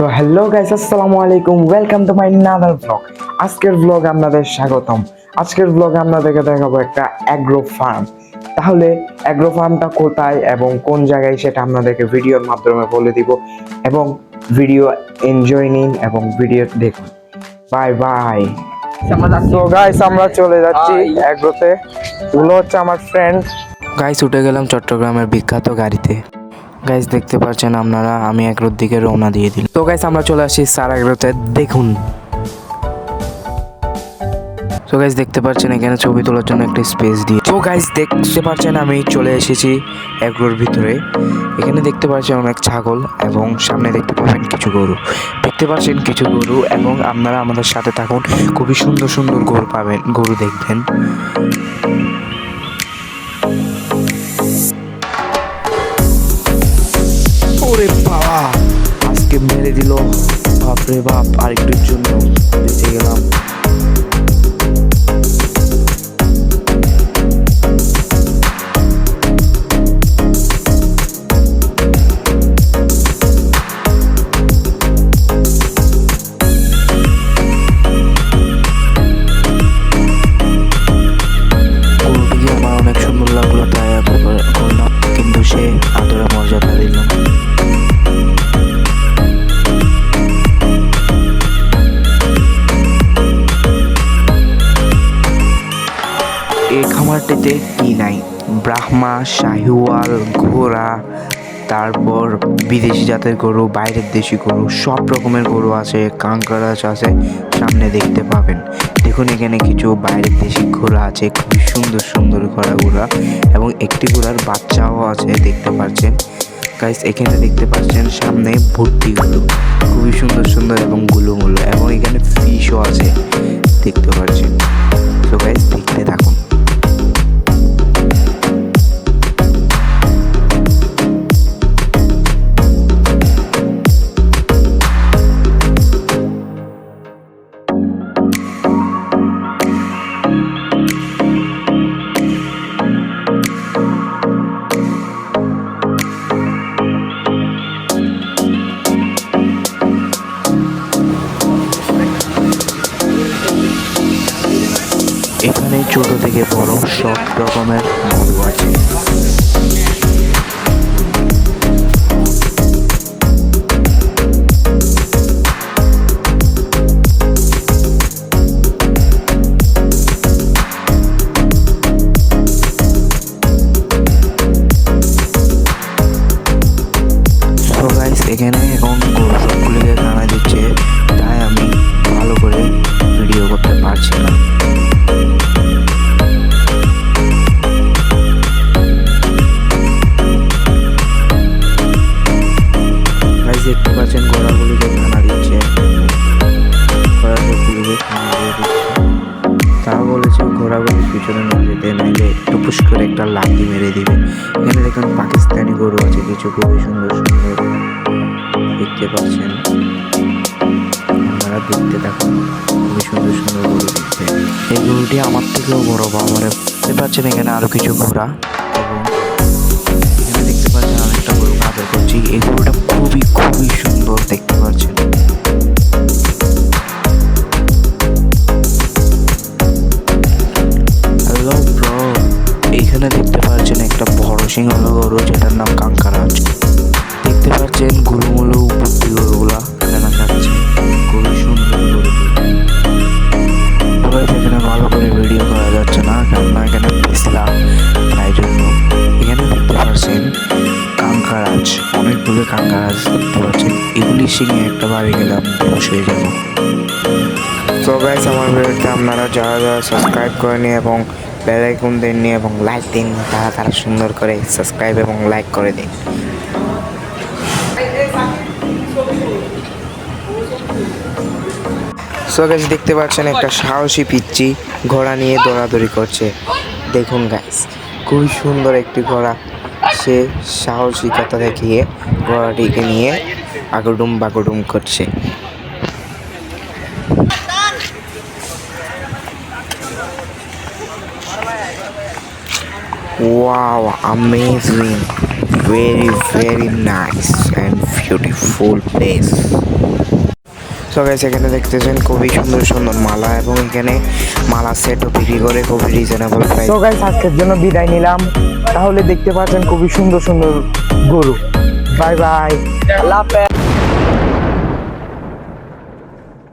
তো hello guys, আসসালামু আলাইকুম, welcome to my another blog. আজকের ব্লগে আপনাদের স্বাগতম। আজকের ব্লগে আপনাদেরকে দেখাবো একটা অ্যাগ্রো ফার্ম। তাহলে অ্যাগ্রো ফার্মটা কোথায় এবং কোন জায়গায় সেটা আপনাদেরকে ভিডিওর মাধ্যমে বলে দিব, এবং ভিডিও এনজয় নিন এবং ভিডিও দেখুন। Bye bye. তো গাইস, আমরা চলে যাচ্ছি অ্যাগ্রোতে। এগুলো হচ্ছে আমার ফ্রেন্ড। গাইস, উঠে গেলাম চট্টগ্রামের বিখ্যাত গাড়িতে। গাইস, দেখতে পাচ্ছেন আপনারা, আমি এগ্রোর দিকে রওনা দিয়ে দিলাম। তো গাইস, আমরা চলে আসি স্যার এগ্রোতে, দেখুন। তো গাইস, দেখতে পাচ্ছেন এখানে ছবি তোলার জন্য একটা স্পেস দিয়ে। তো গাইস, দেখতে পাচ্ছেন আমি চলে এসেছি এগ্রোর ভিতরে। এখানে দেখতে পাচ্ছেন অনেক ছাগল এবং সামনে দেখতে পাবেন কিছু গরু। দেখতে পাচ্ছেন কিছু গরু, এবং আপনারা আমাদের সাথে থাকুন, খুবই সুন্দর সুন্দর গরু পাবেন, গরু দেখবেন। ওরে বাবা, আজকে মেরে দিল, বাপরে বাপ, আরেকটুর জন্য বেঁচে গেলাম। গরুটিকে আমার অনেক সুন্দর লাগলো, তাই করলাম, কিন্তু সে আদরে মর্যাদা দিল। এই খামারটিতে কি নাই, ব্রাহ্মা, শাহিওয়াল, ঘোড়া, তারপর বিদেশি জাতের গরু, বাইরের দেশি গরু, সব রকমের গরু আছে, কাঙ্কারাজ আছে, সামনে দেখতে পাবেন। দেখুন, এখানে কিছু বাইরের দেশি ঘোড়া আছে, খুবই সুন্দর সুন্দর ঘোড়া, এবং একটি ঘোড়ার বাচ্চাও আছে, দেখতে পাচ্ছেন। গাইস, এখানে দেখতে পাচ্ছেন সামনে ভর্তি গরু, খুবই সুন্দর সুন্দর এবং গুলুমুলু, এবং এখানে ফিশও আছে, দেখতে পাচ্ছেন। তো গাইস, দেখতে থাকুন। এখানে ছোট থেকে বড় সব রকমের গরু আছে। So guys, এখানে এখন গরু সবগুলিকে খানা দিচ্ছে, তাই আমি ভালো করে ভিডিও করতে পারছি না। দেখতে পাচ্ছেন ঘোড়াগুলিকে খানা দিচ্ছে, ঘোড়াগুলিকে খানা দিয়ে দিচ্ছে। তারা বলেছে ঘোড়াগুলির পিছনে না যেতে, নাইলে টুপুস করে একটা লাঠি মেরে দিবে। এখানে দেখুন পাকিস্তানি গরু আছে কিছু, খুবই সুন্দর সুন্দর, দেখতে পাচ্ছেন। আপনারা দেখতে থাকুন, খুবই সুন্দর সুন্দর গরু দেখতে। এই গরুটি আমার থেকেও বড়, বাবারে। দেখতে পাচ্ছেন এখানে আরো কিছু ঘোড়া, এবং এখানে দেখতে পাচ্ছেন অনেকটা গরু বাজার করছি। এই গরুটা খুবই খুবই সুন্দর, দেখতে পাচ্ছেন। হ্যালো ব্রো, এইখানে দেখতে পাচ্ছেন একটা বড় সিংহল গরু, যেটার নাম কাঙ্কারাজ। দেখতে পাচ্ছেন গুলুমুলু বুদ্ধি গরুগুলা খানা খাচ্ছে, খুবই সুন্দর গরু। এখানে ভালো করে ভিডিও করা যাচ্ছে না, কেননা এখানে পিছলা, তাই জন্য। এখানে দেখতে পাচ্ছেন কাঙ্কারাজ, অনেকগুলো কাঙ্কারাজ দেখতে পাচ্ছেন। এগুলি শিঙে একটা বাড়ি গেলাম, বেশ হয়ে যাবো। তো গাইস, আমার ভিডিওতে আপনারা যারা যারা সাবস্ক্রাইব করেনি এবং বেল আইকন দেননি এবং লাইক দেননি, তারা সুন্দর করে সাবস্ক্রাইব এবং লাইক করে দিন। সো গাইস, দেখতে পাচ্ছেন একটা সাহসী পিচ্চি ঘোড়া নিয়ে দৌড়াদৌড়ি করছে। দেখুন গাইস, খুবই সুন্দর একটি ঘোড়া, সে সাহসিকতা দেখিয়ে ঘোড়াটিকে নিয়ে আগুডুম বাগুডুম করছে। Wow, amazing, very nice and beautiful place. So guys এখানে দেখতেছেন খুবই সুন্দর সুন্দর মালা এবং এখানে মালা সেটও বিক্রি করে খুবই রিজনেবল প্রাইস। তো গাইস আজকের জন্য বিদায় নিলাম। তাহলে দেখতে পাচ্ছেন খুবই সুন্দর সুন্দর গরু। বাই বাই, আল্লাহ হাফেজ।